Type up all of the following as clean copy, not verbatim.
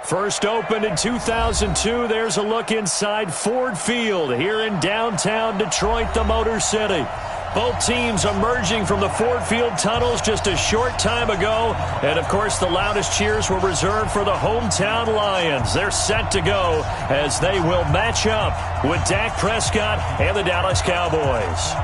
First opened in 2002, there's a look inside Ford Field here in downtown Detroit, the Motor City. Both teams emerging from the Ford Field tunnels just a short time ago. And, of course, the loudest cheers were reserved for the hometown Lions. They're set to go as they will match up with Dak Prescott and the Dallas Cowboys.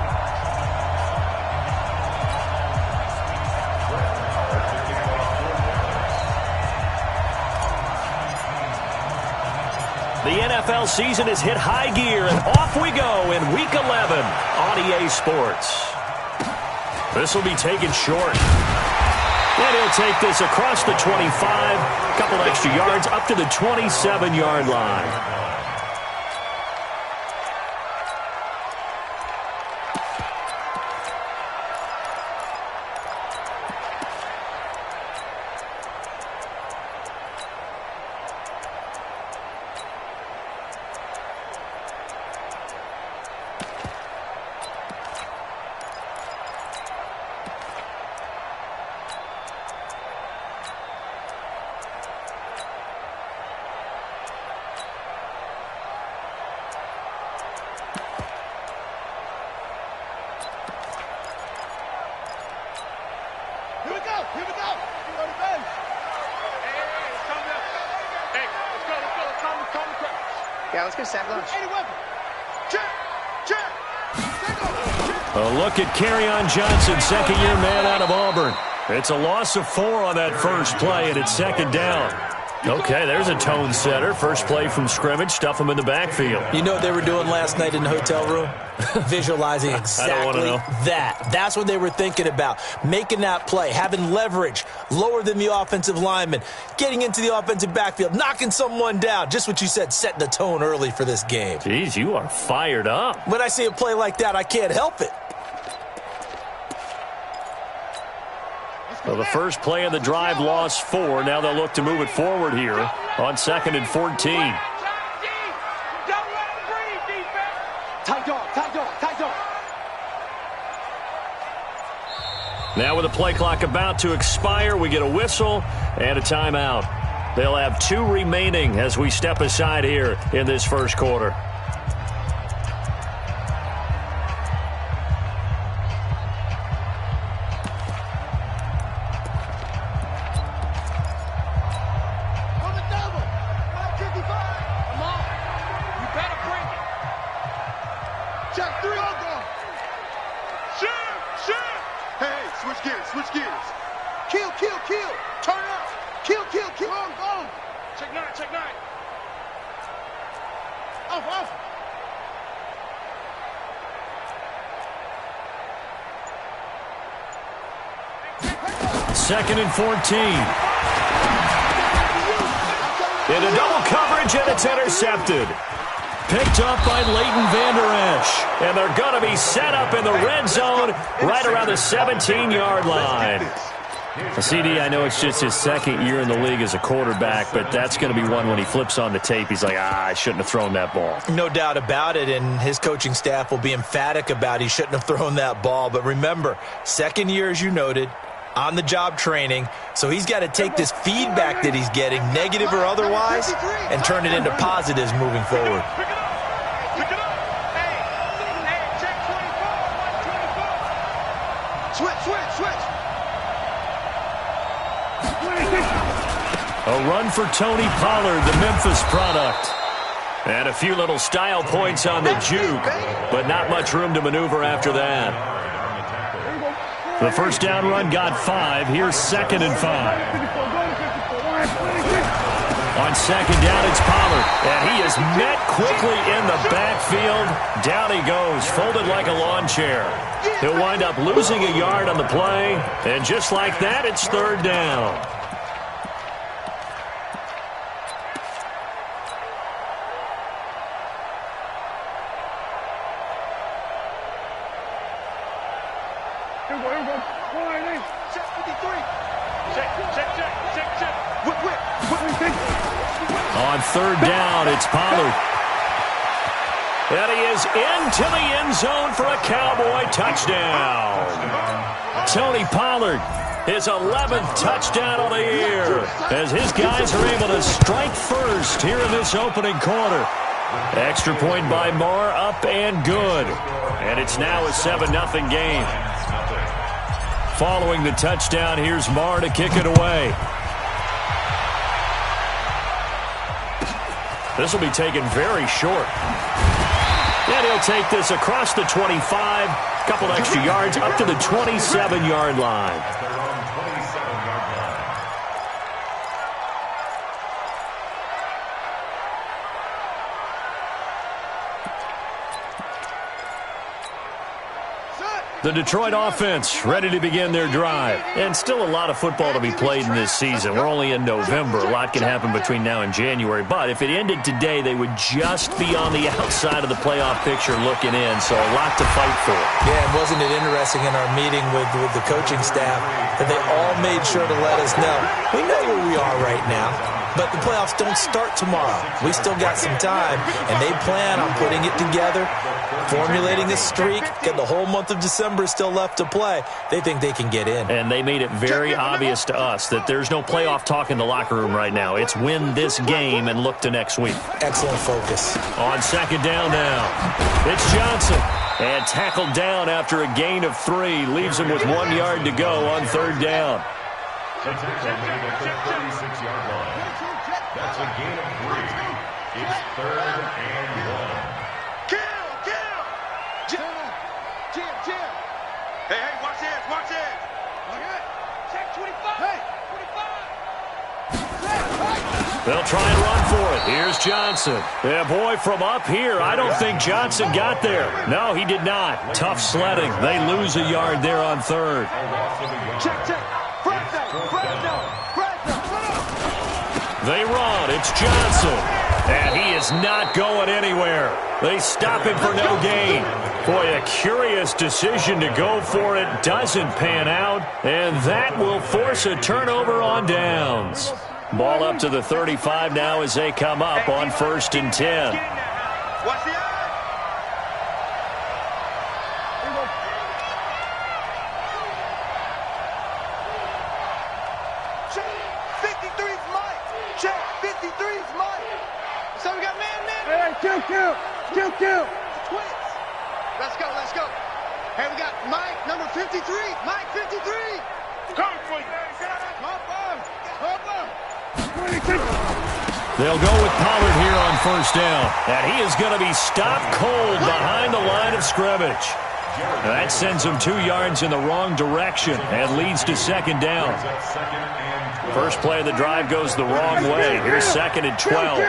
The NFL season has hit high gear, and off we go in Week 11 on EA Sports. This will be taken short. And he'll take this across the 25, a couple extra yards up to the 27-yard line. Yeah, let's get sack lunch. A look at Kerryon Johnson, second-year man out of Auburn. It's a loss of 4 on that first play, and it's second down. Okay, there's a tone setter. First play from scrimmage, stuff him in the backfield. You know what they were doing last night in the hotel room? Visualizing exactly that. That's what they were thinking about. Making that play, having leverage, lower than the offensive lineman, getting into the offensive backfield, knocking someone down. Just what you said, setting the tone early for this game. Jeez, you are fired up. When I see a play like that, I can't help it. Well, the first play of the drive lost 4. Now they'll look to move it forward here on 2nd and 14. Now with the play clock about to expire, we get a whistle and a timeout. They'll have 2 remaining as we step aside here in this first quarter. Second and 14. Into double coverage, and it's intercepted. Picked up by Leighton Vander Esch. And they're going to be set up in the red zone right around the 17-yard line. CD, I know it's just his second year in the league as a quarterback, but that's going to be one when he flips on the tape. He's like, I shouldn't have thrown that ball. No doubt about it, and his coaching staff will be emphatic about he shouldn't have thrown that ball. But remember, second year, as you noted, on-the-job training, so he's got to take this feedback that he's getting, negative or otherwise, and turn it into positives moving forward. A run for Tony Pollard, the Memphis product. And a few little style points on the juke, but not much room to maneuver after that. The first down run got 5. Here's 2nd and 5. On second down, it's Pollard. And he is met quickly in the backfield. Down he goes, folded like a lawn chair. He'll wind up losing a yard on the play. And just like that, it's 3rd down. On 3rd down, it's Pollard. And he is into the end zone for a Cowboy touchdown. Tony Pollard, his 11th touchdown of the year. as his guys are able to strike first here in this opening quarter. Extra point by Marr, up and good. And it's now a 7-0 game. Following the touchdown, here's Marr to kick it away. This will be taken very short. And he'll take this across the 25, a couple extra yards, up to the 27-yard line. The Detroit offense ready to begin their drive. And still a lot of football to be played in this season. We're only in November. A lot can happen between now and January. But if it ended today, they would just be on the outside of the playoff picture looking in. So a lot to fight for. Yeah, and wasn't it interesting in our meeting with the coaching staff that they all made sure to let us know, we know where we are right now, but the playoffs don't start tomorrow. We still got some time, and they plan on putting it together, formulating a streak, and the whole month of December is still left to play. They think they can get in. And they made it very obvious to us that there's no playoff talk in the locker room right now. It's win this game and look to next week. Excellent focus. On second down now, it's Johnson. And tackled down after a gain of 3. Leaves him with 1 yard to go on third down. That's a gain of 3. It's 3rd and 1. Jim. Hey, watch this. Okay. Check 25. Hey, 25. They'll try and run for it. Here's Johnson. Yeah, boy, from up here, I don't think Johnson got there. No, he did not. Tough sledding. They lose a yard there on third. Check. They run. It's Johnson. And he is not going anywhere. They stop him for no gain. Boy, a curious decision to go for it. Doesn't pan out. And that will force a turnover on downs. Ball up to the 35 now as they come up on 1st and 10. Watch the eye. 53's Mike. Check. 53's Mike. So we got man. Hey, kill. Twins. Let's go. Hey, we got Mike, number 53. Mike, 53. Come for you. They'll go with Pollard here on 1st down. And he is going to be stopped cold behind the line of scrimmage. That sends him 2 yards in the wrong direction and leads to 2nd down. First play of the drive goes the wrong way. Here's 2nd and 12.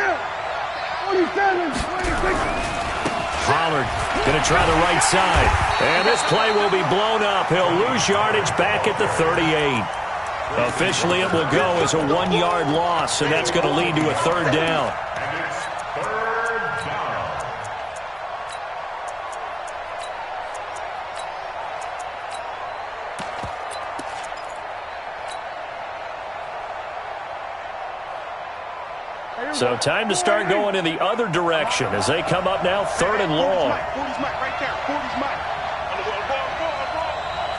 Pollard going to try the right side. And this play will be blown up. He'll lose yardage back at the 38. Officially, it will go as a 1-yard loss, and that's going to lead to a 3rd down. So time to start going in the other direction as they come up now 3rd and long. 40's Mike right there. 40's Mike.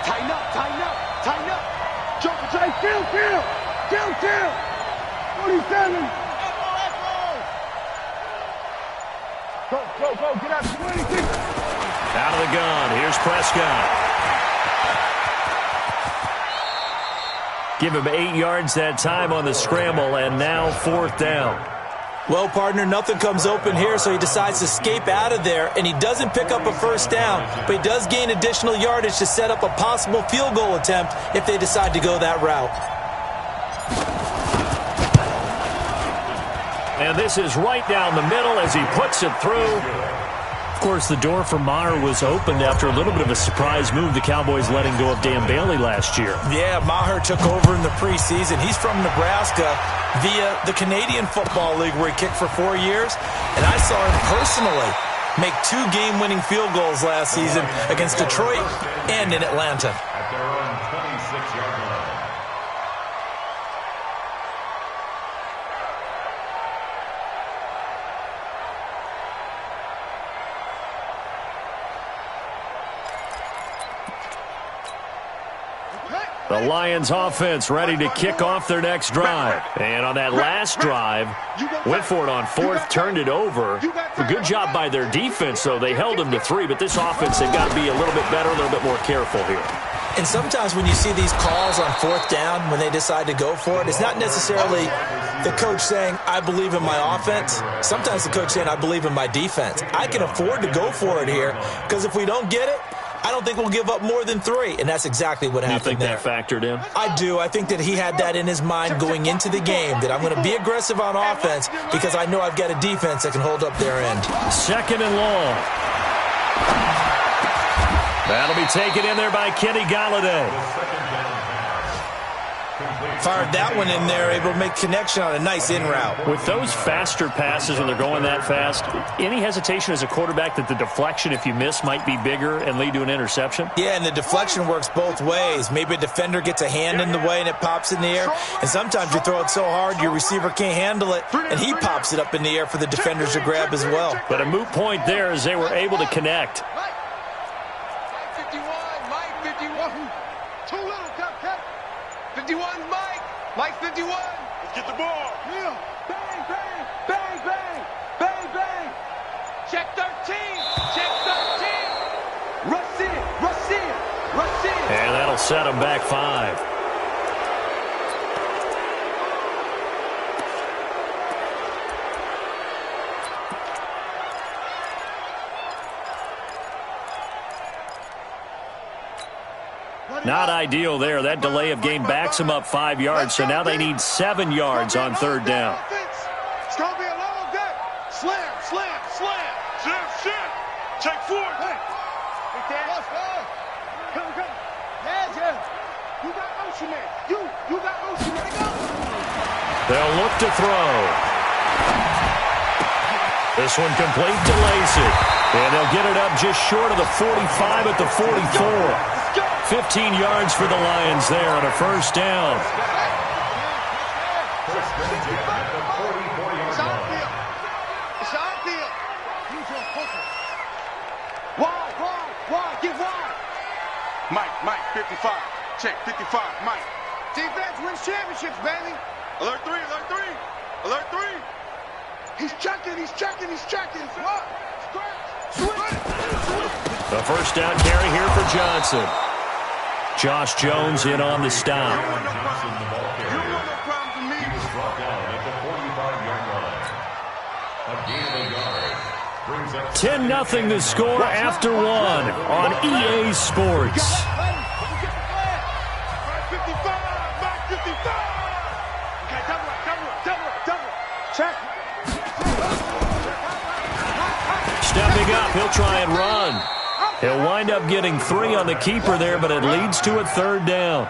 Tighten up. Jump, kill. 47. Go, get out. 26. Out of the gun. Here's Prescott. Give him 8 yards that time on the scramble, and now 4th down. Well, partner, nothing comes open here, so he decides to escape out of there, and he doesn't pick up a 1st down, but he does gain additional yardage to set up a possible field goal attempt if they decide to go that route. And this is right down the middle as he puts it through. Of course, the door for Maher was opened after a little bit of a surprise move, the Cowboys letting go of Dan Bailey last year. Yeah, Maher took over in the preseason. He's from Nebraska via the Canadian Football League where he kicked for 4 years. And I saw him personally make 2 game-winning field goals last season against Detroit and in Atlanta. At their own 26-yard line. The The Lions offense ready to kick off their next drive. And on that last drive, went for it on fourth, turned it over. A good job by their defense, though. They held them to 3, but this offense, they've got to be a little bit better, a little bit more careful here. And sometimes when you see these calls on fourth down, when they decide to go for it, it's not necessarily the coach saying, I believe in my offense. Sometimes the coach saying, I believe in my defense. I can afford to go for it here because if we don't get it, I don't think we'll give up more than 3, and that's exactly what happened there. You think that factored in? I do. I think that he had that in his mind going into the game, that I'm going to be aggressive on offense because I know I've got a defense that can hold up their end. 2nd and long. That'll be taken in there by Kenny Golladay. Fired that one in there, able to make connection on a nice in route. With those faster passes when they're going that fast, any hesitation as a quarterback that the deflection, if you miss, might be bigger and lead to an interception? Yeah, and the deflection works both ways. Maybe a defender gets a hand in the way and it pops in the air, and sometimes you throw it so hard your receiver can't handle it, and he pops it up in the air for the defenders to grab as well. But a moot point there as they were able to connect. Mike 51. Let's get the ball. Yeah. Bang, bang, bang, bang, bang, bang. Check 13. Check 13. Rush in, rush in, rush in. And that'll set them back 5. Not ideal there. That delay of game backs them up 5 yards, so now they need 7 yards on 3rd down. It's going to be a long day. Slam, slam, slam. Slam, slam. Check 4. Hey. Come, come. Yeah. You got motion man. You got motion man. Go. They'll look to throw. This one complete to Lacey. And they'll get it up just short of the 45 at the 44. 15 yards for the Lions there on a 1st down. It's our field. Wide, get wide. Mike, 55. Check, 55, Mike. Defense wins championships, baby. Alert 3. Alert 3. He's checking. What? Switch. The 1st down carry here for Johnson. Josh Jones in on the stop. 10-0 the score after 1 on EA Sports. Stepping up, he'll try and run. He'll wind up getting 3 on the keeper there, but it leads to a 3rd down.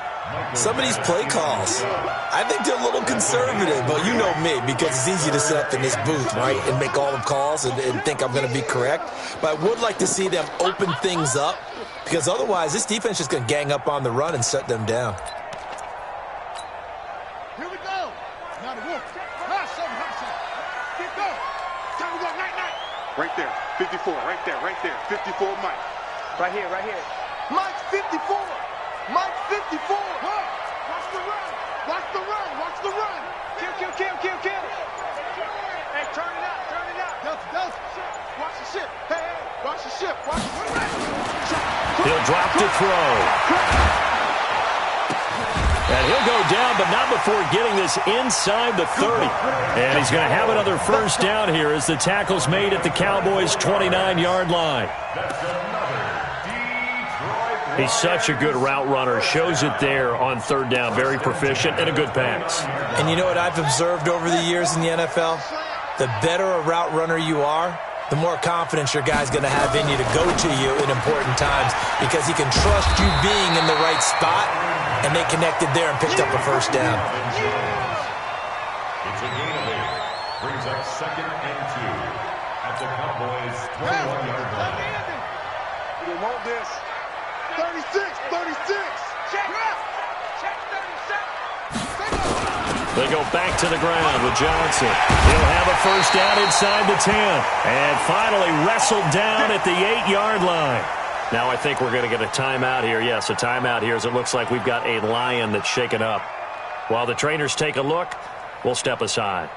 Some of these play calls, I think they're a little conservative, but you know me, because it's easy to sit up in this booth, right, and make all the calls and think I'm going to be correct. But I would like to see them open things up, because otherwise this defense is going to gang up on the run and shut them down. Here we go. Now the wolf. Keep going. Time to go. Night. Right there. 54. Right there. 54, Mike. Right here. Mike 54. Watch the run. Kill. Hey, turn it out. Delta. Watch the ship. Hey, watch the ship. He'll drop to throw. And he'll go down, but not before getting this inside the 30. And he's going to have another 1st down here as the tackle's made at the Cowboys' 29-yard line. He's such a good route runner. Shows it there on 3rd down. Very proficient and a good pass. And you know what I've observed over the years in the NFL? The better a route runner you are, the more confidence your guy's going to have in you to go to you in important times because he can trust you being in the right spot, and they connected there and picked up a 1st down. It's a gain of 8. Brings up 2nd and 2 at the Cowboys' 21-yard line. You want this. 36. Check 37. They go back to the ground with Johnson. He'll have a 1st down inside the 10. And finally wrestled down at the 8-yard line. Now I think we're going to get a timeout here. Yes, a timeout here as it looks like we've got a Lion that's shaken up. While the trainers take a look, we'll step aside.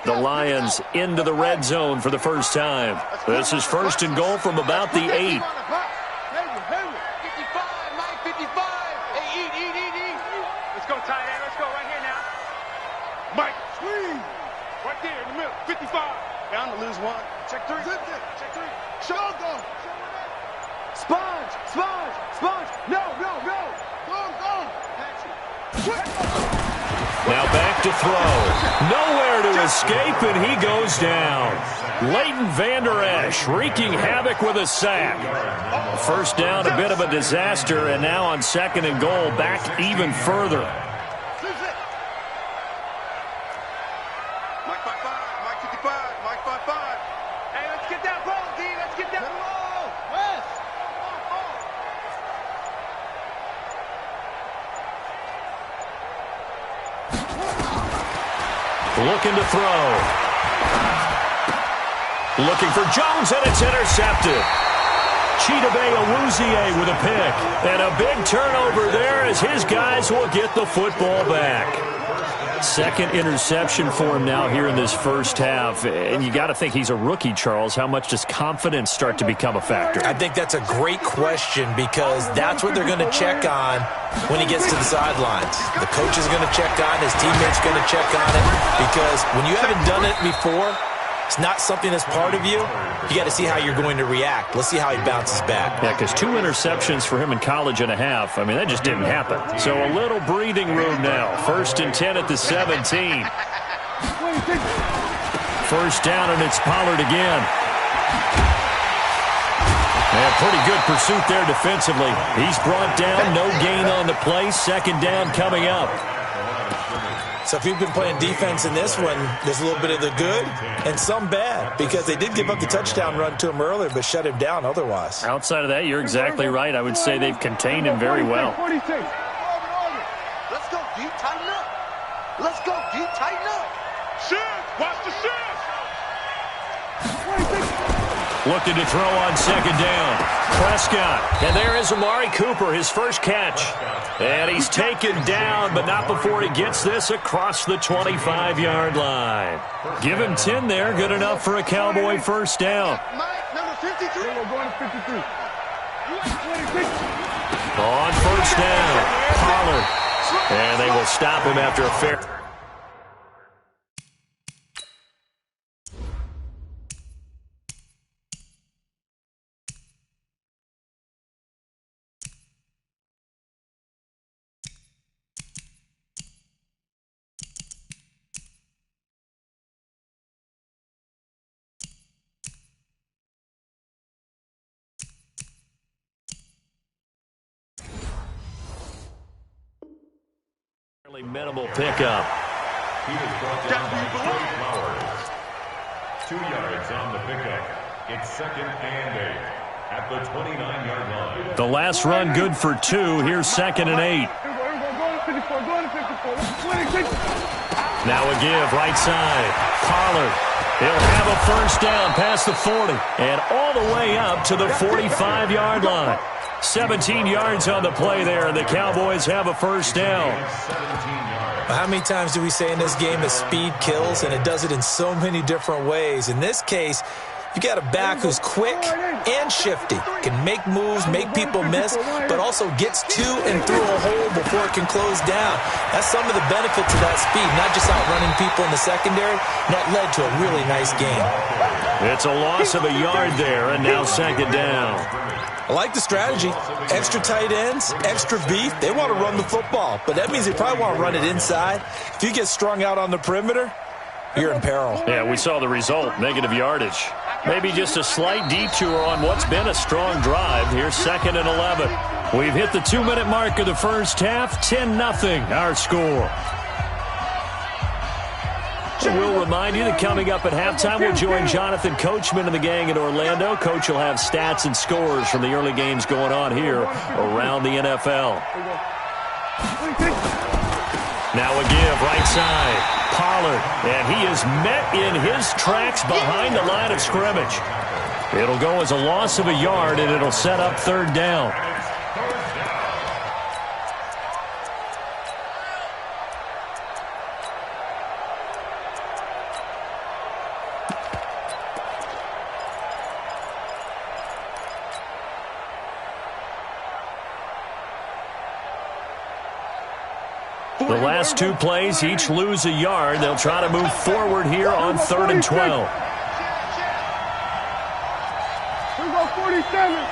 The Lions into the red zone for the first time. This is first and goal from about the 8. Mike, squeeze. Right there in the middle. 55. Bound to lose one. Check 3. Check 3. Show go. Sponge. Sponge. Sponge. No. Go. Now back to throw. Nowhere to escape, and he goes down. Leighton Vander Esch wreaking havoc with a sack. First down, a bit of a disaster, and now on second and goal, back even further. Mike 55. Mike 55. Mike 55. Hey, let's get that ball, D. Let's get that ball. West. Looking to throw. Looking for Jones, and it's intercepted. Chidobe Awuzie with a pick. And a big turnover there as his guys will get the football back. Second interception for him now here in this first half. And you got to think he's a rookie, Charles. How much does confidence start to become a factor? I think that's a great question because that's what they're going to check on when he gets to the sidelines. The coach is going to check on, his teammates going to check on it, because when you haven't done it before, it's not something that's part of you. You got to see how you're going to react. Let's see how he bounces back. Yeah, because 2 interceptions for him in college and a half. I mean, that just didn't happen. So a little breathing room now. First and 10 at the 17. First down, and it's Pollard again. And pretty good pursuit there defensively. He's brought down, no gain on the play. Second down coming up. So if you've been playing defense in this one, there's a little bit of the good and some bad, because they did give up the touchdown run to him earlier but shut him down otherwise. Outside of that, you're exactly right. I would say they've contained him very well. Let's go, D. Tighten up. Let's go, D. Tighten up. Shift. Watch the shift. Looking to throw on second down. Prescott. And there is Amari Cooper, his first catch. And he's taken down, but not before he gets this across the 25-yard line. Give him 10 there. Good enough for a Cowboy first down. Mike, number 53. We're going to 53. On first down, Pollard. And they will stop him after a fair... minimal pickup. He was brought down by Trey Flowers. 2 yards on the pickup. It's second and 8 at the 29-yard line. The last run good for 2. Here's second and 8. Now a give, right side. Pollard. He'll have a first down past the 40 and all the way up to the 45-yard line. 17 yards on the play there, and the Cowboys have a first down. How many times do we say in this game that speed kills, and it does it in so many different ways? In this case, you got a back who's quick and shifty, can make moves, make people miss, but also gets to and through a hole before it can close down. That's some of the benefits of that speed, not just outrunning people in the secondary. That led to a really nice game. It's a loss of a yard there, and now second down. I like the strategy. Extra tight ends, extra beef. They want to run the football, but that means they probably want to run it inside. If you get strung out on the perimeter, you're in peril. Yeah, we saw the result, negative yardage. Maybe just a slight detour on what's been a strong drive. Here's second and 11. We've hit the 2-minute mark of the first half. 10-0 our score. We'll remind you that coming up at halftime, we'll join Jonathan Coachman and the gang in Orlando. Coach will have stats and scores from the early games going on here around the NFL. Now a give, right side. Pollard, and he is met in his tracks behind the line of scrimmage. It'll go as a loss of a yard, and it'll set up third down. The last two plays each lose a yard. They'll try to move forward here on 3rd and 12. We go 47.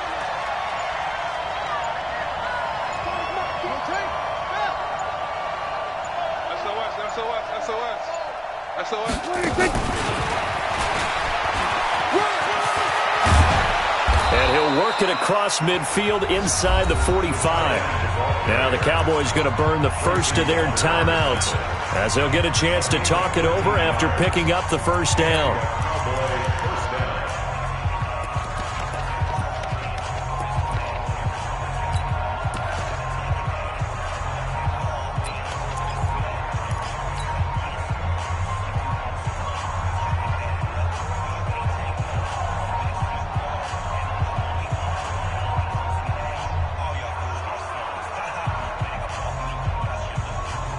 And he'll work it across midfield inside the 45. Now the Cowboys going to burn the first of their timeouts as they'll get a chance to talk it over after picking up the first down.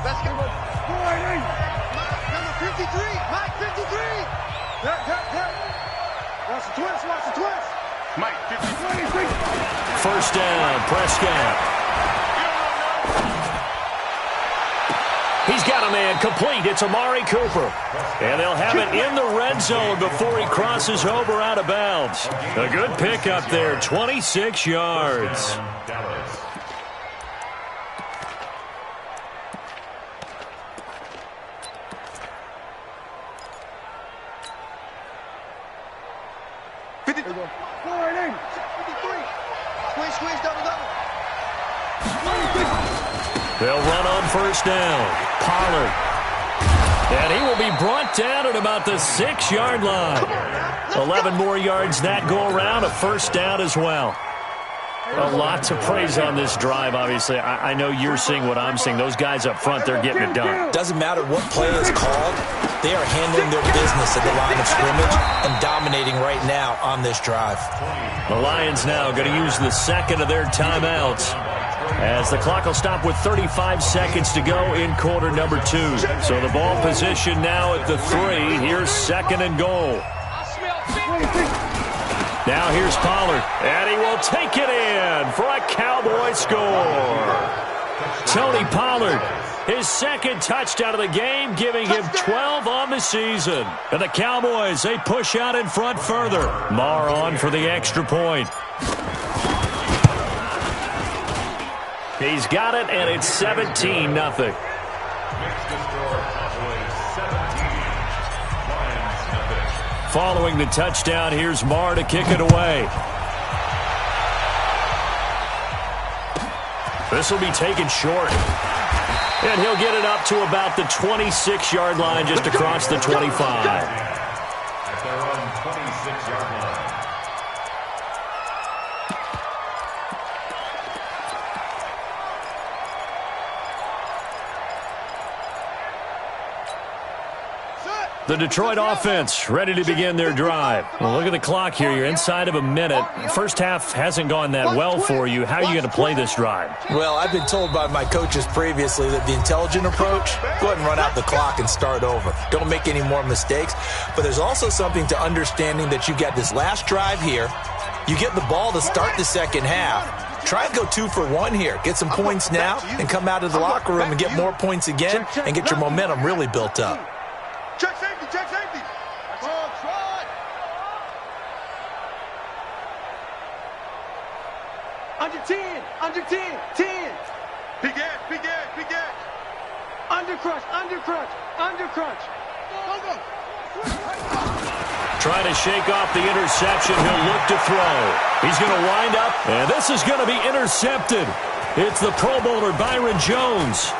Let's go. Number 53. Mike 53. Watch the twist. Mike 53. First down, Prescott. He's got a man complete. It's Amari Cooper. And they'll have it in the red zone before he crosses over out of bounds. A good pick up there, 26 yards. Squeeze, double. They'll run on first down. Pollard. And he will be brought down at about the 6-yard line. 11 more yards that go around, a first down as well. A lot to praise on this drive, obviously. I know you're seeing what I'm seeing. Those guys up front, they're getting it done. Doesn't matter what play is called. They are handling their business at the line of scrimmage and dominating right now on this drive. The Lions now going to use the second of their timeouts as the clock will stop with 35 seconds to go in quarter number 2. So the ball position now at the 3. Here's second and goal. Now here's Pollard, and he will take it in for a Cowboy score. Tony Pollard, his second touchdown of the game, giving him 12 on the season. And the Cowboys, they push out in front further. Marr on for the extra point. He's got it, and it's 17-0. Following the touchdown, here's Marr to kick it away. This will be taken short. And he'll get it up to about the 26-yard line, just across the 25. At their own 26-yard line. The Detroit offense ready to begin their drive. Well, look at the clock here. You're inside of a minute. First half hasn't gone that well for you. How are you going to play this drive? Well, I've been told by my coaches previously that the intelligent approach, go ahead and run out the clock and start over. Don't make any more mistakes. But there's also something to understanding that you get this last drive here. You get the ball to start the second half. Try and go 2 for 1 here. Get some points now and come out of the locker room and get more points again and get your momentum really built up. Check safety. Oh, try. Under 10. 10. Big edge. Undercrunch. Go. Trying to shake off the interception. He'll look to throw. He's going to wind up, and this is going to be intercepted. It's the Pro Bowler Byron Jones.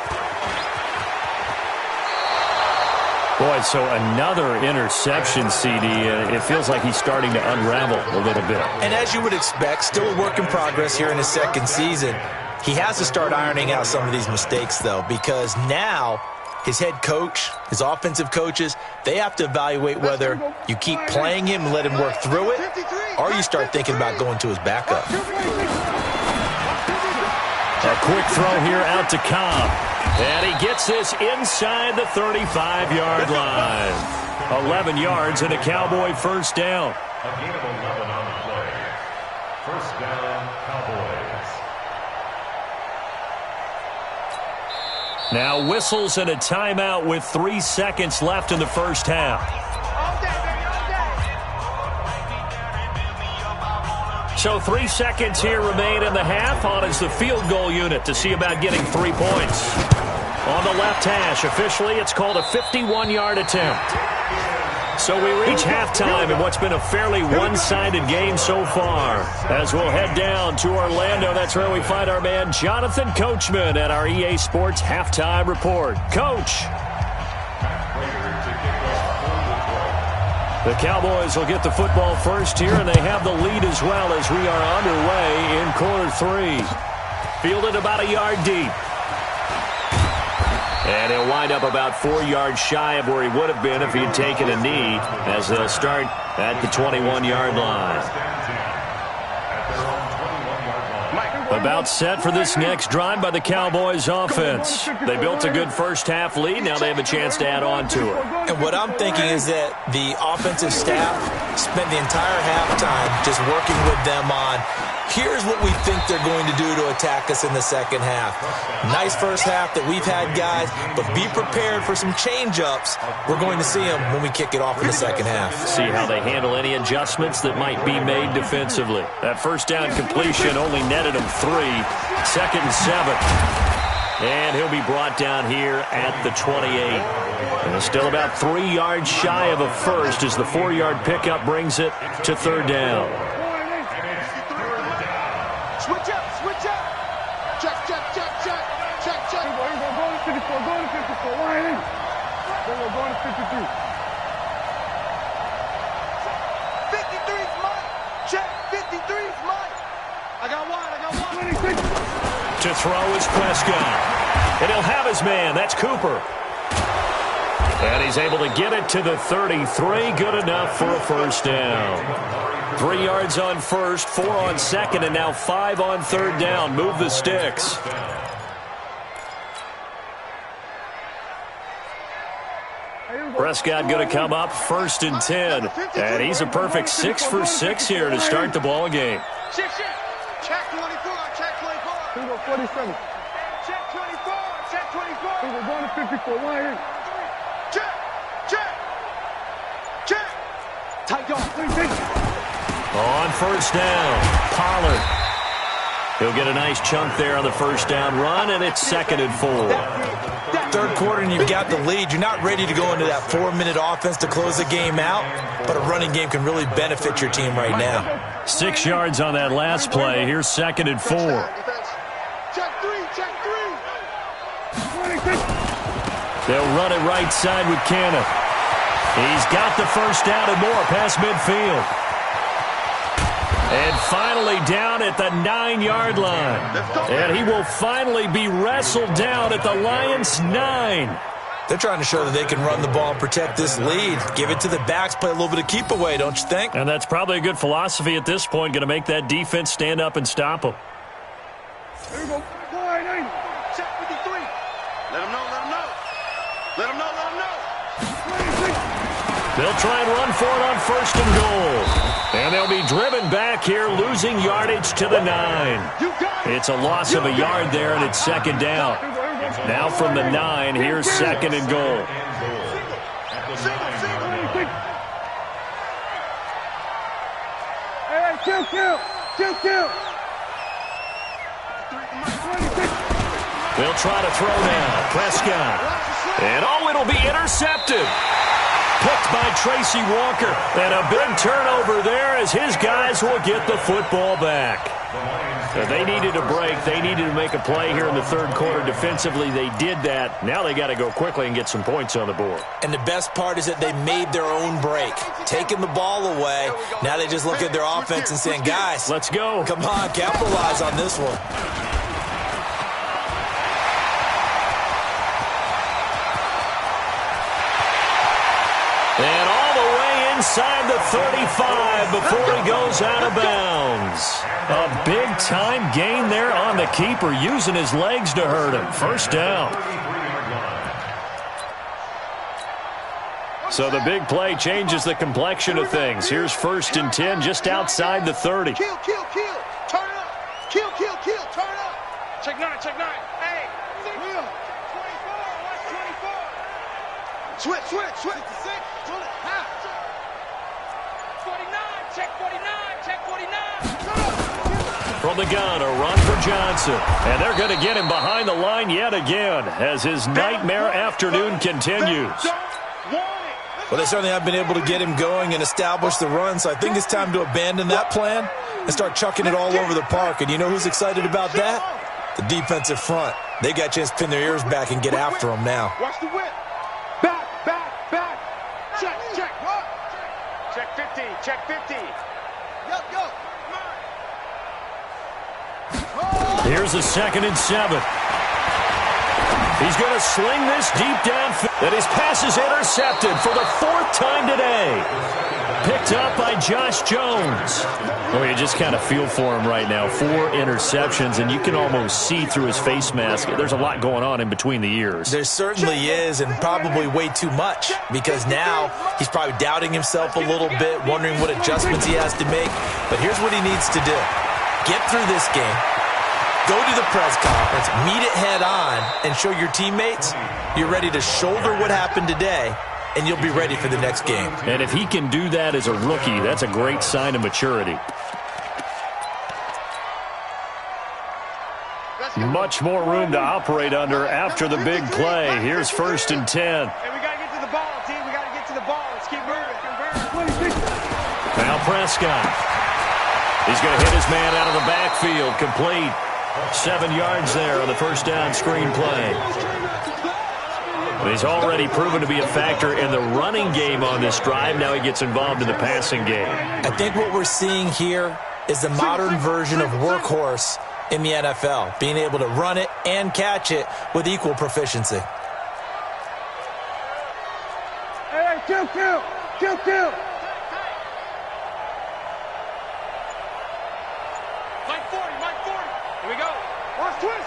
Boy, so another interception, CD. It feels like he's starting to unravel a little bit. And as you would expect, still a work in progress here in his second season. He has to start ironing out some of these mistakes, though, because now his head coach, his offensive coaches, they have to evaluate whether you keep playing him and let him work through it, or you start thinking about going to his backup. A quick throw here out to Cobb. And he gets this inside the 35-yard line. 11 yards and a Cowboy first down. A gain of 11 on the play. First down, Cowboys. Now whistles and a timeout with 3 seconds left in the first half. So 3 seconds here remain in the half. On is the field goal unit to see about getting 3 points. On the left hash, officially it's called a 51-yard attempt. So we reach halftime in what's been a fairly one-sided game so far. As we'll head down to Orlando, that's where we find our man Jonathan Coachman at our EA Sports Halftime Report. Coach. The Cowboys will get the football first here, and they have the lead as well as we are underway in quarter 3. Fielded about a yard deep. And he'll wind up about 4 yards shy of where he would have been if he had taken a knee, as they'll start at the 21-yard line. About set for this next drive by the Cowboys offense. They built a good first-half lead. Now they have a chance to add on to it. And what I'm thinking is that the offensive staff spent the entire halftime just working with them on, here's what we think they're going to do to attack us in the second half. Nice first half that we've had, guys, but be prepared for some change-ups. We're going to see them when we kick it off in the second half. See how they handle any adjustments that might be made defensively. That first down completion only netted him 3. Second and 7. And he'll be brought down here at the 28. And still about 3 yards shy of a first as the 4-yard pickup brings it to third down. Switch up, switch up. Check, check, check, check. Check, check. Go to 54, go to 54. Line in. Go to 53. 53's mine. Check, 53's mine. I got one. 26. To throw is Prescott. And he'll have his man. That's Cooper. And he's able to get it to the 33. Good enough for a first down. 3 yards on first, 4 on second, and now 5 on third down. Move the sticks. Prescott going to come up first and 10. And he's a perfect 6 for 6 here to start the ball game. Check 24, check 24. 47. Check 24, check 24. We're going to 54, line in. Check. Tight off, 3. On first down, Pollard. He'll get a nice chunk there on the first down run, and it's 2nd and 4. Third quarter and you've got the lead. You're not ready to go into that 4-minute offense to close the game out, but a running game can really benefit your team right now. 6 yards on that last play. Here's 2nd and 4. Check 3. They'll run it right side with Cannon. He's got the first down and more past midfield. And finally down at the 9-yard line. And he will finally be wrestled down at the Lions' 9. They're trying to show that they can run the ball and protect this lead. Give it to the backs, play a little bit of keep away, don't you think? And that's probably a good philosophy at this point, going to make that defense stand up and stop them. There you go. Check 53. Let him know. They'll try and run for it on first and goal. And they'll be driven back here, losing yardage to the 9. It's a loss of a yard there, and it's 2nd down. Now from the 9, here's 2nd and goal. Kill. They'll try to throw now. Prescott. And it'll be intercepted. Picked by Tracy Walker. And a big turnover there as his guys will get the football back. They needed a break. They needed to make a play here in the third quarter defensively. They did that. Now they got to go quickly and get some points on the board. And the best part is that they made their own break. Taking the ball away. Now they just look at their offense and saying, guys, let's go. Come on, capitalize on this one. inside the 35 before he goes out of bounds. A big-time gain there on the keeper, using his legs to hurt him. First down. So the big play changes the complexion of things. Here's 1st and 10 just outside the 30. Kill, kill, kill. Turn up. Kill, kill, kill. Turn up. Check 9, check 9. Hey. Will. 24. Watch 24. Switch. 56. Half. 49. Check 49. Check 49. From the gun, a run for Johnson. And they're going to get him behind the line yet again as his nightmare afternoon continues. Well, they certainly have been able to get him going and establish the run, so I think it's time to abandon that plan and start chucking it all over the park. And you know who's excited about that? The defensive front. They got a chance to pin their ears back and get after him now. Watch the whip. Back. Check. Check 50. Check 50. Go. Here's a 2nd and 7. He's going to sling this deep downfield. And his pass is intercepted for the 4th time today. Picked up by Josh Jones. Oh, you just kind of feel for him right now. 4 interceptions, and you can almost see through his face mask. There's a lot going on in between the ears. There certainly is, and probably way too much, because now he's probably doubting himself a little bit, wondering what adjustments he has to make. But here's what he needs to do. Get through this game. Go to the press conference, meet it head on, and show your teammates you're ready to shoulder what happened today, and you'll be ready for the next game. And if he can do that as a rookie, that's a great sign of maturity. Much more room to operate under after the big play. Here's 1st and 10. Hey, we got to get to the ball, team. We got to get to the ball. Let's keep moving. Now Prescott. He's going to hit his man out of the backfield. Complete. 7 yards there on the 1st down screen play. He's already proven to be a factor in the running game on this drive. Now he gets involved in the passing game. I think what we're seeing here is the modern version of workhorse in the NFL, being able to run it and catch it with equal proficiency. Hey, kill. Mike 40. Here we go. Watch twist.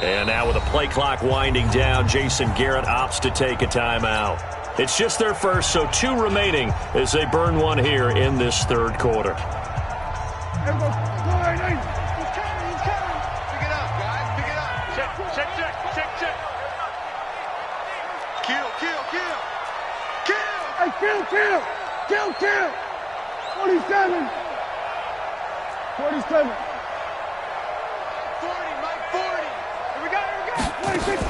And now with the play clock winding down, Jason Garrett opts to take a timeout. It's just their first, so 2 remaining as they burn one here in this 3rd quarter. He's coming. Pick it up, guys. Pick it up. Check. Kill. Hey, kill. 47. 40, Mike 40. Here we go. 26.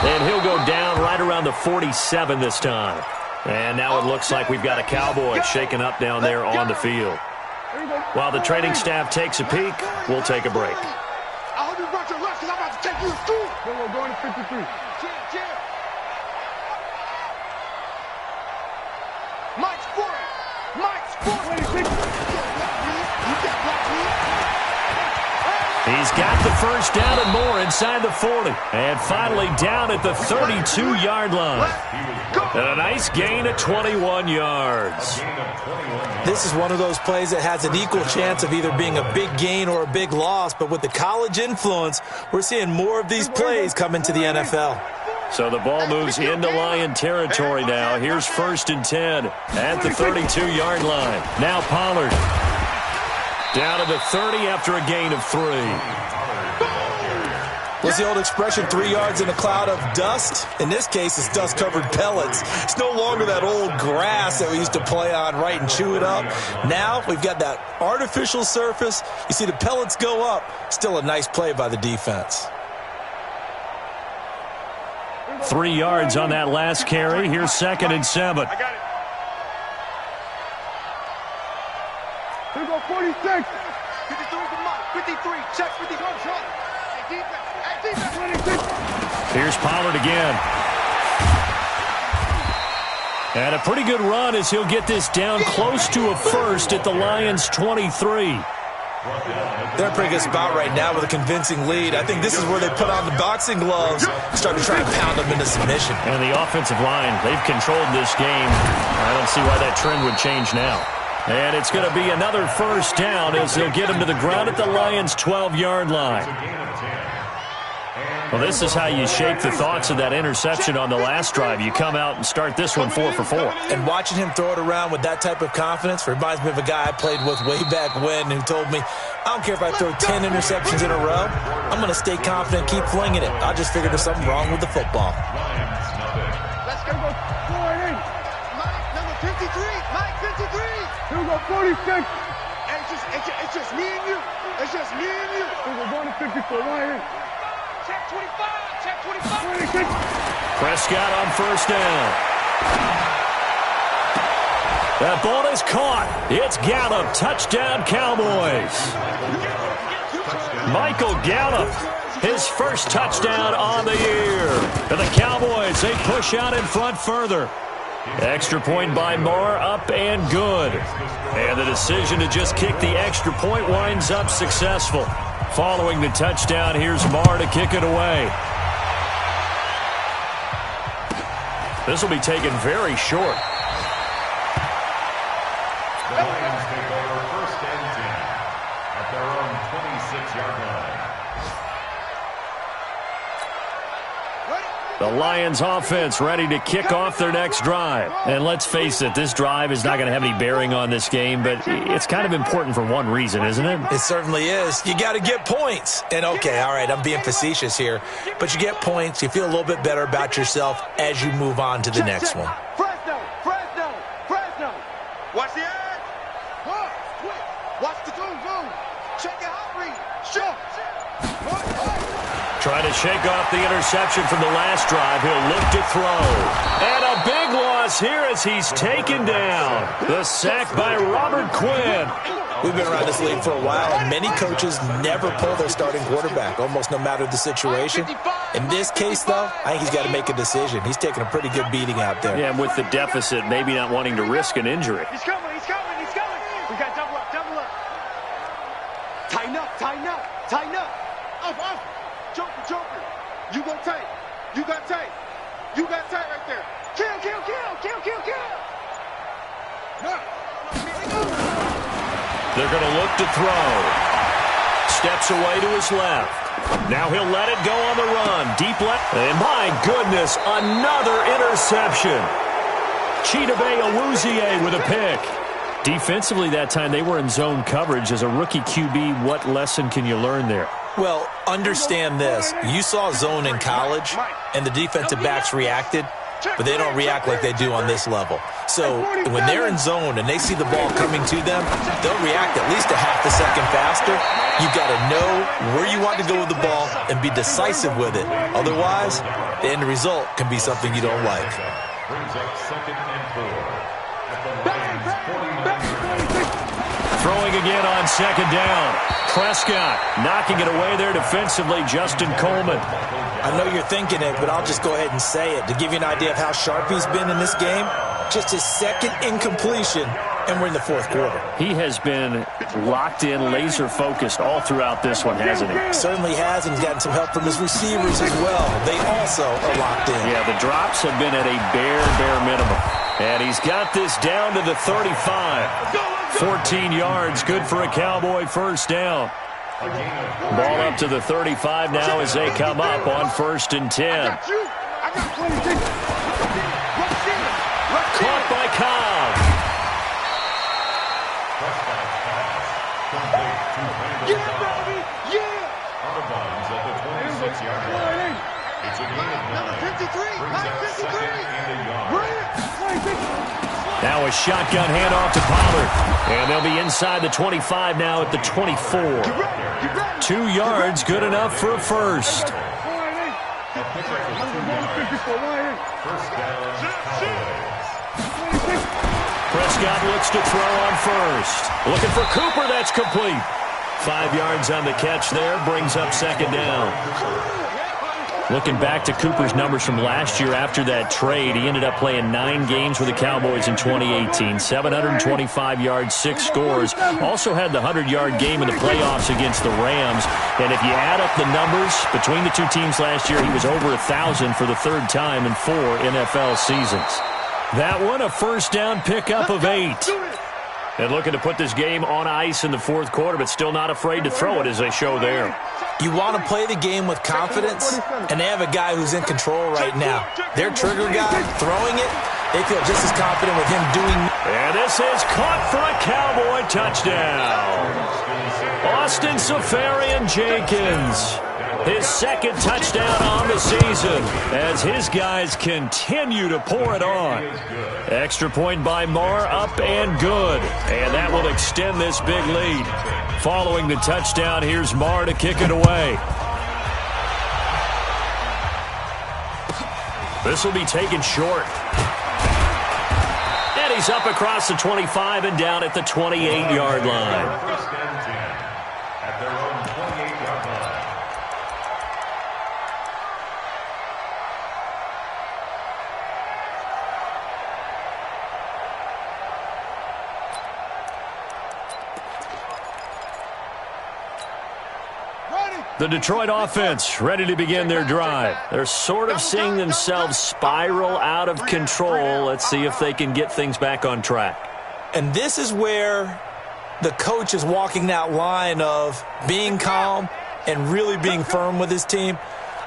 And he'll go down right around the 47 this time. And now it looks like we've got a Cowboy shaking up down there on the field. While the training staff takes a peek, we'll take a break. I hope you brought your lunch because I'm about to take you to school. We're going to 53. Chill. Mike's 40. 26. He's got the first down and more inside the 40. And finally down at the 32-yard line. And a nice gain of 21 yards. This is one of those plays that has an equal chance of either being a big gain or a big loss. But with the college influence, we're seeing more of these plays come into the NFL. So the ball moves into Lion territory now. Here's 1st and 10 at the 32-yard line. Now Pollard down to the 30 after a gain of 3. What's the old expression, 3 yards in a cloud of dust? In this case, it's dust-covered pellets. It's no longer that old grass that we used to play on, right, and chew it up. Now we've got that artificial surface. You see the pellets go up. Still a nice play by the defense. 3 yards on that last carry. Here's 2nd and 7. I got it. Here we go, 46. 53 for Mike. 53. Check 53. Hey, defense. 26. Here's Pollard again. And a pretty good run as he'll get this down close to a first at the Lions' 23. They're in a pretty good spot right now with a convincing lead. I think this is where they put on the boxing gloves, start to try and pound them into submission. And the offensive line, they've controlled this game. I don't see why that trend would change now. And it's going to be another first down as they'll get him to the ground at the Lions' 12-yard line. Well, this is how you shake the thoughts of that interception on the last drive. You come out and start this one 4 for 4. And watching him throw it around with that type of confidence reminds me of a guy I played with way back when who told me, I don't care if I throw 10 interceptions in a row. I'm going to stay confident, keep flinging it. I just figured there's something wrong with the football. Let's go. Mike, number 53. Mike, 53. Here we go, 46. And it's just me and you. It's just me and you. We're going to 54. Right here. Check 25. Check 25. Prescott on first down. That ball is caught. It's Gallup. Touchdown, Cowboys. Michael Gallup, his first touchdown on the year. And the Cowboys, they push out in front further. Extra point by Marr, up and good. And the decision to just kick the extra point winds up successful. Following the touchdown, here's Marr to kick it away. This will be taken very short. The Lions take over first and 10 at their own 26-yard line. The Lions offense ready to kick off their next drive. And let's face it, this drive is not going to have any bearing on this game, but it's kind of important for one reason, isn't it? It certainly is. You got to get points. And okay, all right, I'm being facetious here, but you get points, you feel a little bit better about yourself as you move on to the next one. Fresno. Watch the edge. Watch the zoom. Check your hot read. Sure. Trying to shake off the interception from the last drive. He'll look to throw. And a big loss here as he's taken down. The sack by Robert Quinn. We've been around this league for a while, and many coaches never pull their starting quarterback, almost no matter the situation. In this case, though, I think he's got to make a decision. He's taking a pretty good beating out there. Yeah, and with the deficit, maybe not wanting to risk an injury. He's coming. We got double up. Tighten up. Up. Joker. You go tight. You got tight right there. Kill. They're going to look to throw. Steps away to his left. Now he'll let it go on the run. Deep left. And my goodness, another interception. Chidobe Awuzie with a pick. Defensively that time, they were in zone coverage. As a rookie QB, what lesson can you learn there? Well, understand this. You saw zone in college, and the defensive backs reacted, but they don't react like they do on this level. So when they're in zone and they see the ball coming to them, they'll react at least a half a second faster. You've got to know where you want to go with the ball and be decisive with it. Otherwise, the end result can be something you don't like. Brings up second and 4 at the Lions' 49-yard line. Throwing again on second down. Prescott knocking it away there defensively, Justin Coleman. I know you're thinking it, but I'll just go ahead and say it. To give you an idea of how sharp he's been in this game, just his second incompletion, and we're in the fourth quarter. He has been locked in, laser-focused all throughout this one, hasn't he? Certainly has, and he's gotten some help from his receivers as well. They also are locked in. Yeah, the drops have been at a bare minimum. And he's got this down to the 35. 14 yards, good for a Cowboy first down. Ball up to the 35 now as they come up on 1st and 10. Caught by Cobb. Out of bounds at the 26-yard line. It's a gain of 9. Brings up second and a yard. Now a shotgun handoff to Pollard. And they'll be inside the 25 now at the 24. 2 yards, good enough for a first. First down, Cowboys. Prescott looks to throw on first. Looking for Cooper, that's complete. 5 yards on the catch there, brings up second down. Looking back to Cooper's numbers from last year after that trade, he ended up playing 9 games with the Cowboys in 2018. 725 yards, 6 scores. Also had the 100-yard game in the playoffs against the Rams. And if you add up the numbers between the two teams last year, he was over 1,000 for the 3rd time in 4 NFL seasons. That one, a first down pickup of 8. And looking to put this game on ice in the 4th quarter, but still not afraid to throw it as they show there. You want to play the game with confidence, and they have a guy who's in control right now. Their trigger guy throwing it, they feel just as confident with him doing. And this is caught for a Cowboy touchdown. Austin Seferian-Jenkins, his 2nd touchdown on the season as his guys continue to pour it on. Extra point by Marr, up and good. And that will extend this big lead. Following the touchdown, here's Marr to kick it away. This will be taken short. And he's up across the 25 and down at the 28-yard line. First and 10 at their own 28-yard line. The Detroit offense ready to begin their drive. They're sort of seeing themselves spiral out of control. Let's see if they can get things back on track. And this is where the coach is walking that line of being calm and really being firm with his team.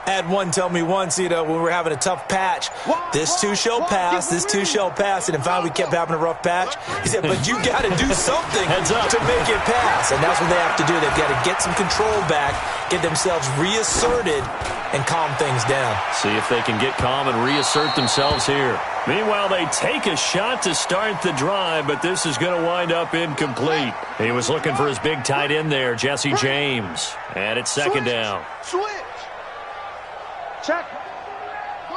I had one tell me once, when we were having a tough patch, this too shall pass, this too shall pass. And finally we kept having a rough patch. He said, but you got to do something to make it pass. And that's what they have to do. They've got to get some control back, get themselves reasserted, and calm things down. See if they can get calm and reassert themselves here. Meanwhile, they take a shot to start the drive, but this is going to wind up incomplete. He was looking for his big tight end there, Jesse James. And it's 2nd down. Switch. Check. Go.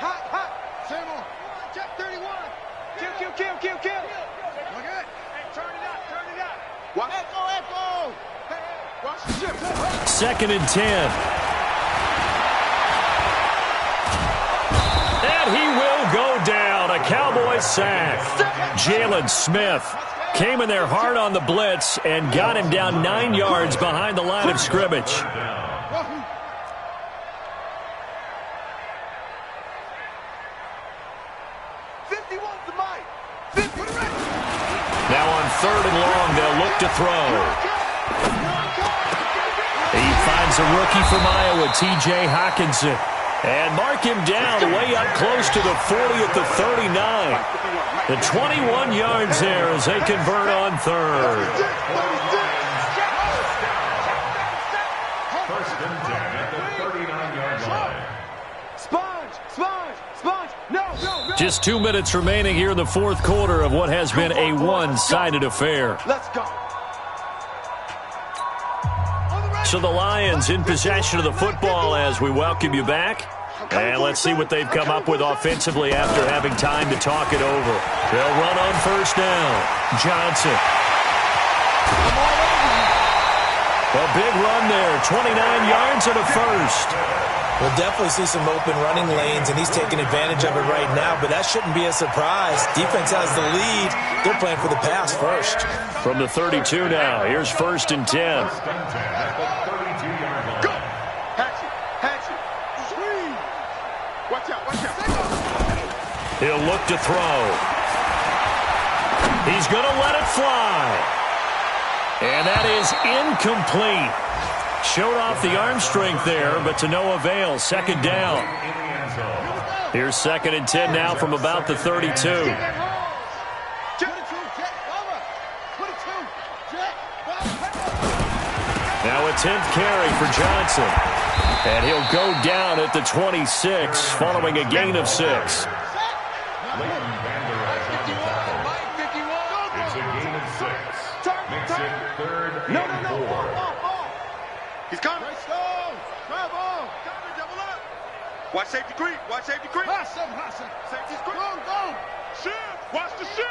Hot. Same on. Check 31. Kill. Look at it. Hey, turn it up. Watch. Echo. Watch the ship. 2nd and 10. And he will go down. A Cowboy sack. Jalen Smith came in there hard on the blitz and got him down 9 yards behind the line of scrimmage. Now on 3rd and long, they'll look to throw. He finds a rookie from Iowa, T.J. Hockenson. And mark him down way up close to the 40 at the 39. The 21 yards there as they convert on 3rd. First and 10 at the 39-yard line. Sponge. No. Just 2 minutes remaining here in the 4th quarter of what has been a one-sided affair. Let's go. So the Lions in possession of the football as we welcome you back. And let's see what they've come up with offensively after having time to talk it over. They'll run on 1st down. Johnson. A big run there. 29 yards and a first. We'll definitely see some open running lanes, and he's taking advantage of it right now, but that shouldn't be a surprise. Defense has the lead. They're playing for the pass first. From the 32 now, here's 1st and 10. First and 10 at the 32-yard line. Go. Hatch it. Squeeze. Watch out. He'll look to throw. He's going to let it fly. And that is incomplete. Showed off the arm strength there, but to no avail. 2nd down. Here's 2nd and 10 now from about the 32. Now a 10th carry for Johnson. And he'll go down at the 26 following a gain of 6. It's a gain of 6. Makes it 3rd and 4. He's coming. Watch safety creep. Safety's creep. Go. Shift. Watch the shift.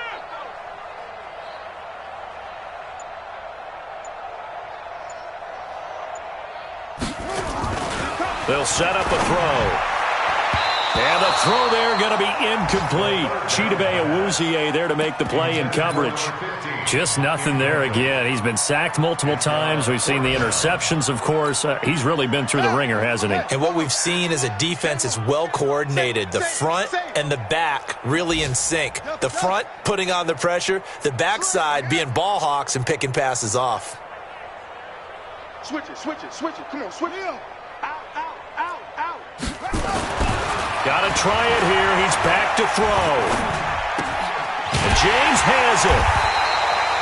They'll set up a throw. And the throw there going to be incomplete. Chidobe Awuzie there to make the play in coverage. Just nothing there again. He's been sacked multiple times. We've seen the interceptions, of course. He's really been through the ringer, hasn't he? And what we've seen is a defense that's well coordinated. The front and the back really in sync. The front putting on the pressure. The backside being ball hawks and picking passes off. Switch it, switch it, switch it. Come on, switch it. Out, out, out, out. Got to try it here. He's back to throw. And James has it.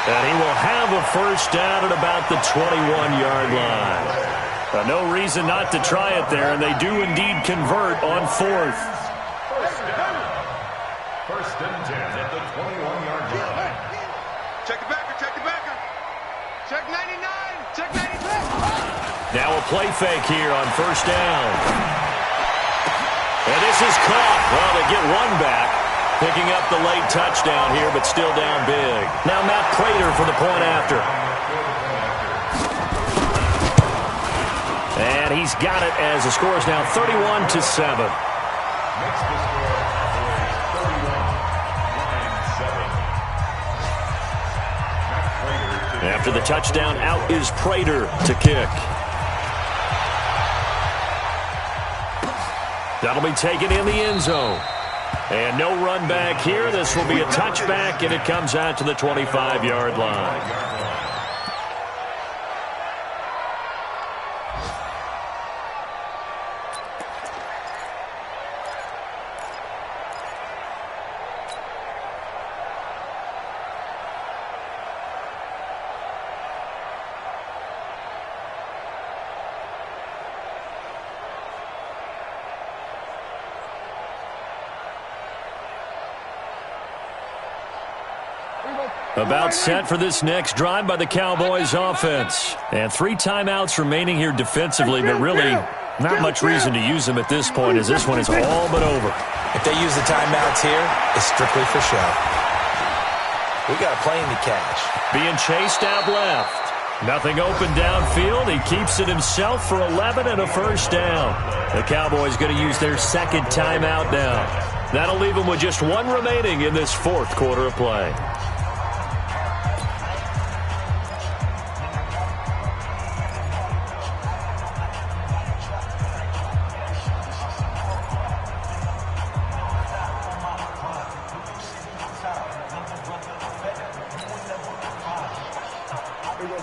And he will have a first down at about the 21-yard line. No reason not to try it there, and they do indeed convert on fourth. First and 10 at the 21-yard line. Check the backer, check the backer. Check 99, check 96. Now a play fake here on first down. And this is caught. Well, they get one back. Picking up the late touchdown here, but still down big. Now Matt Prater for the point after. And he's got it as the score is now 31-7. Makes the score Cowboys 31-7. After the touchdown, out is Prater to kick. That'll be taken in the end zone. And no run back here. This will be a touchback, and it comes out to the 25-yard line. About set for this next drive by the Cowboys offense. And 3 timeouts remaining here defensively, but really not much reason to use them at this point as this one is all but over. If they use the timeouts here, it's strictly for show. We got a plane to catch. Being chased out left. Nothing open downfield. He keeps it himself for 11 and a first down. The Cowboys going to use their second timeout now. That'll leave them with just 1 remaining in this fourth quarter of play.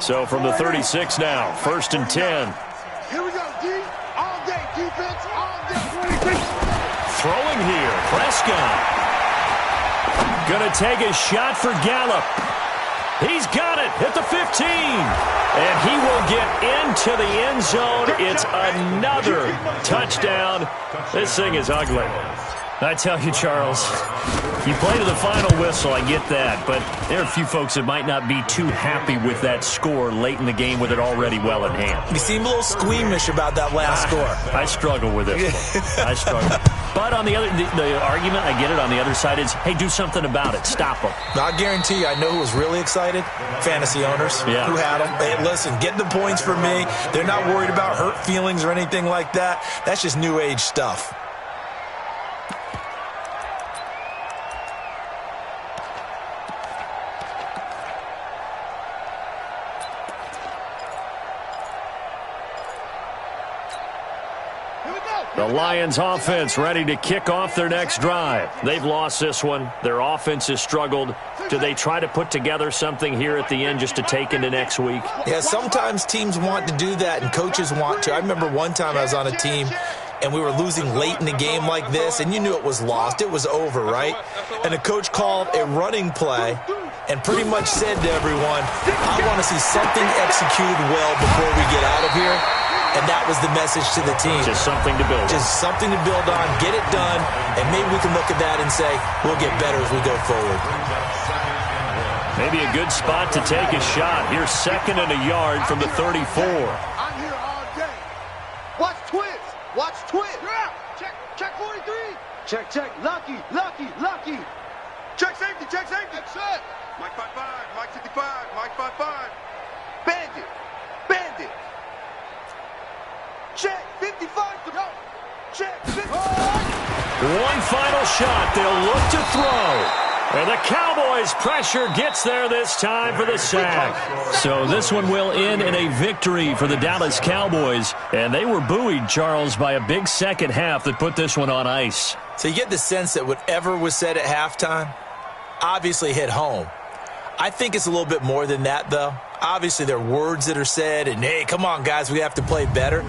So from the 36 now, first and 10. Here we go, D. All day defense, all day. Throwing here, Prescott. Gonna take a shot for Gallup. He's got it at the 15. And he will get into the end zone. It's another touchdown. This thing is ugly. I tell you, Charles, you play to the final whistle, I get that, but there are a few folks that might not be too happy with that score late in the game with it already well in hand. You seem a little squeamish about that last score. I struggle with it. I struggle. But on the other, the argument, I get it, on the other side is, hey, do something about it. Stop them. I guarantee you, I know who was really excited. Fantasy owners who had them. Hey, listen, get the points for me. They're not worried about hurt feelings or anything like that. That's just new age stuff. The Lions offense ready to kick off their next drive. They've lost this one. Their offense has struggled. Do they try to put together something here at the end just to take into next week? Yeah, sometimes teams want to do that and coaches want to. I remember one time I was on a team and we were losing late in the game like this, and you knew it was lost. It was over, right? And the coach called a running play and pretty much said to everyone, I want to see something executed well before we get out of here. And that was the message to the team. Just something to build on. Just something to build on, get it done, and maybe we can look at that and say, we'll get better as we go forward. Maybe a good spot to take a shot. Here's second and a yard from the 34. I'm here all day. Watch twist. Watch twist. Check 43. Check. Lucky. Check safety. That's it. Mike 5-5. Mike 55. Mike 5-5. Bandit. Check 50. 55 to go. Check. 55. One final shot. They'll look to throw. And the Cowboys' pressure gets there this time for the sack. So this one will end in a victory for the Dallas Cowboys. And they were buoyed, Charles, by a big second half that put this one on ice. So you get the sense that whatever was said at halftime obviously hit home. I think it's a little bit more than that, though. Obviously, there are words that are said, and, hey, come on, guys, we have to play better.